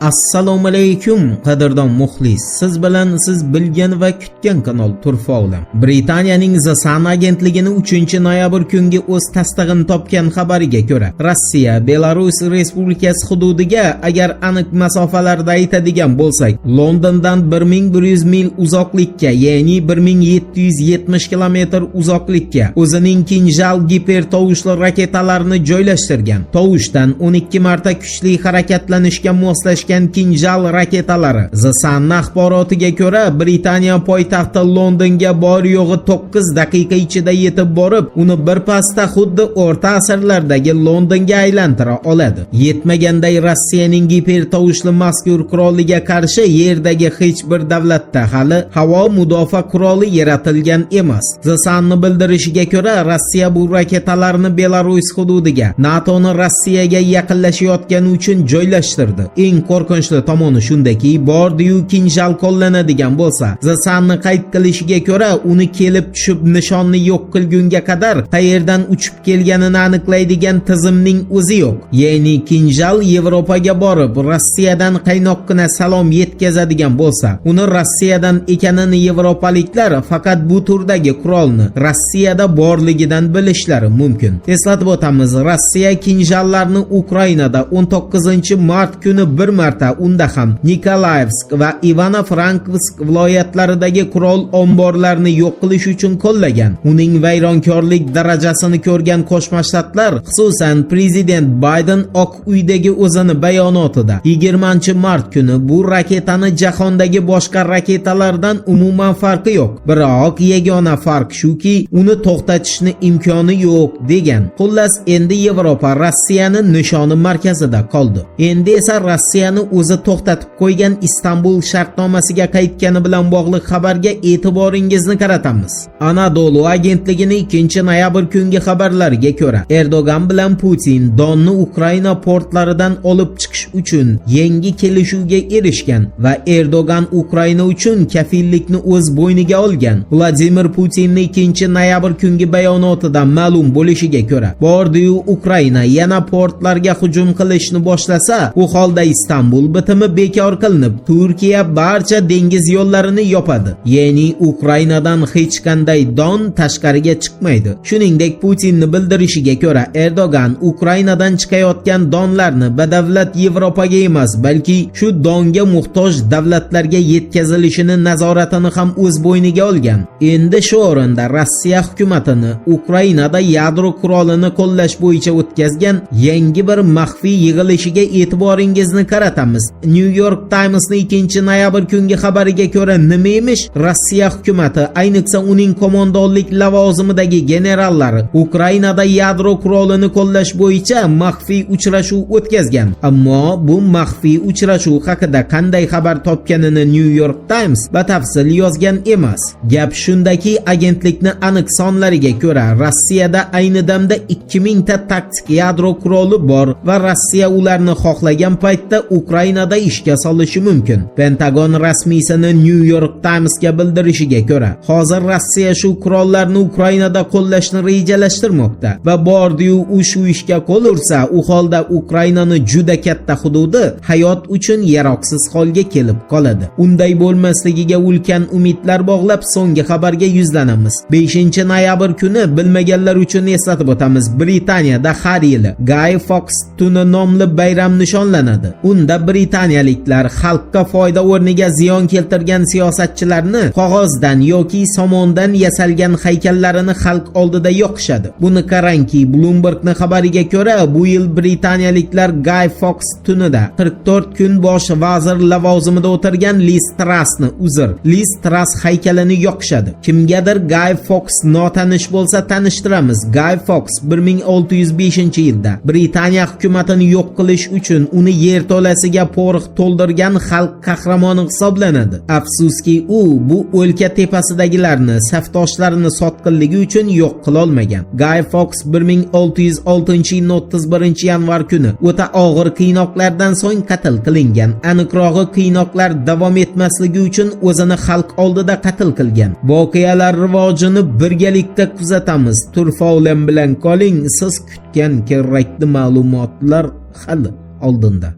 Assalomu alaykum qadrdon muxlis. Siz bilan siz bilgan va kutgan kanal Turfa olam. Britaniyaning The Sun agentligining 3-noyabr kungi o'z tasdig'ini topgan xabariga ko'ra, Rossiya Belarus Respublikasi hududiga agar aniq masofalarda aytadigan bo'lsak, Londondan 1100 mil uzoqlikka, ya'ni 1770 kilometr uzoqlikka o'zining Kinjal gipertovushli raketalarini joylashtirgan. Tovushdan 12 marta kuchli harakatlanishga moslashgan Kinjal raketalari. The Sun axborotiga ko'ra, Britaniya poytaxti Londonga bor yo'g'i 9 daqiqa ichida yetib borib, uni birpasda xuddi o'rta asrlardagi Londonga aylantira oladi. Yetmaganday Rossiyaning gipertovushli mazkur quroliga qarshi yerdagi hech bir davlatda hali havo mudofaa quroli yaratilgan emas. The Sun'ning bildirishiga ko'ra, Rossiya bu raketalarni Belarus hududiga, NATO'ni Rossiyaga yaqinlashayotgani uchun joylashtirdi. Eng qo'rqinchli tomoni shundaki, bordi-yu Kinjal qo'llanadigan bo'lsa, The Sun'ning qayd qilishiga ko'ra, uni kelib tushib nishonni yo'q qilgunga qadar qayerdan uchib kelganini aniqlaydigan tizimning o'zi yo'q. Ya'ni Kinjal Yevropaga borib, Rossiyadan qaynoqqina salom yetkazadigan bo'lsa, uni Rossiyadan ekanini yevropaliklar faqat bu turdagi qurolni Rossiyada borligidan bilishlari mumkin. Eslatib o'tamiz, Rossiya Kinjallarni Ukrainada 19-mart kuni bir marta, unda ham Nikolayevsk va Ivano-Frankivsk viloyatlaridagi qurol omborlarini yo'q qilish uchun qo'llagan. Uning vayronkorlik darajasini ko'rgan Qo'shma Shtatlar, xususan prezident Bayden Oq uydagi o'zini bayonotida 20-mart kuni bu raketani jahondagi boshqa raketalardan umuman farqi yo'q. Biroq yagona farq shuki, uni to'xtatishni imkoni yo'q degan. Xullas, endi Yevropa Rossiyani nishoni markazida qoldi. Endi esa Rossiyani o'zi to'xtatib qo'ygan Istanbul shartnomasiga qaytgani bilan bog'liq xabarga e'tiboringizni qaratamiz. Anadolu agentligining 2-noyabr kungi xabarlariga ko'ra, Erdogan bilan Putin Donni Ukraina portlaridan olib chiqish uchun yangi kelishuvga erishgan va Erdogan Ukraina uchun kafillikni o'z bo'yniga olgan. Vladimir Putinning 2-noyabr kungi bayonotidan ma'lum bo'lishiga ko'ra, bordi-yu Ukraina yana portlarga hujum qilishni boshlasa, u holda Istanbul bitimi bekor qilinib, Turkiya barcha dengiz yo'llarini yopadi. Ya'ni Ukrainadan hech qanday don tashqariga chiqmaydi. Shuningdek, Putinning bildirishiga ko'ra, Erdogan Ukrainadan chiqayotgan donlarni badavlat Yevropaga emas, balki shu donga muhtoj davlatlarga yetkazilishini nazoratini ham o'z bo'yniga olgan. Endi shu o'rinda Rossiya hukumatini Ukrainada yadro qurolini qo'llash bo'yicha o'tkazgan yangi bir maxfiy yig'ilishiga e'tiboringizni qaratamiz. New York Times'ning 2-noyabr kungi xabariga ko'ra, nima emish? Rossiya hukumatı, ayniqsa uning qo'mondonlik lavozimidagi generallari Ukrainada yadro qurolini qo'llash bo'yicha maxfiy uchrashuv o'tkazgan. Ammo bu maxfiy uchrashuv haqida qanday xabar topganini New York Times batafsil yozgan emas. Gap shundaki, agentlikning aniq sonlariga ko'ra, Rossiyada ayni damda 2000 ta taktik yadro quroli bor va Rossiya ularni xohlagan paytda Ukrainada ishga solishi mumkin. Pentagon rasmiysini New York Times'ga bildirishiga ko'ra, hozir Rossiya shu qurollarni Ukrainada qo'llashni rejalashtirmoqda va bordi-yu u shu ishga qo'l ursa, u holda Ukrainaning juda katta hududi hayot uchun yaroqsiz holga kelib qoladi. Unday bo'lmasligiga ulkan umidlar bog'lab so'nggi xabarga yuzlanamiz. 5-noyabr kuni bilmaganlar uchun eslatib o'tamiz. Britaniyada har yili Guy Fawkes tuni nomli bayram nishonlanadi. Unda britaniyaliklar xalqqa foyda o'rniga ziyon keltirgan siyosatchilarni qog'ozdan yoki somondan yasalgan haykallarini xalq oldida yoqishadi. Buni qarangki, Bloombergning xabariga ko'ra, bu yil britaniyaliklar Guy Fawkes tunida 44 kun bosh vazir lavozimida o'tirgan Liz Truss haykalini yoqishadi. Kimgadir Guy Fawkes notanish bo'lsa tanishtiramiz. Guy Fawkes 1605-yilda Britaniya hukumatini yo'q qilish uchun uni yerto'lasiga porox to'ldirgan xalq qahramoni hisoblanadi. Afsuski, u bu o'lka tepasidagilarni, safdoshlarini sotqinligi uchun yo'q qila olmagan. Guy Fawkes 1606-yilning 31-yanvar kuni o'ta og'ir qiynoqlardan so'ng qatl qilingan. Aniqrog'i, qiynoqlar davom etmasligi uchun o'zini xalq oldida qatl qilgan. Voqealar rivojini birgalikda kuzatamiz. Turfa olam bilan qoling. Siz kutgan kerakli ma'lumotlar hali oldinda.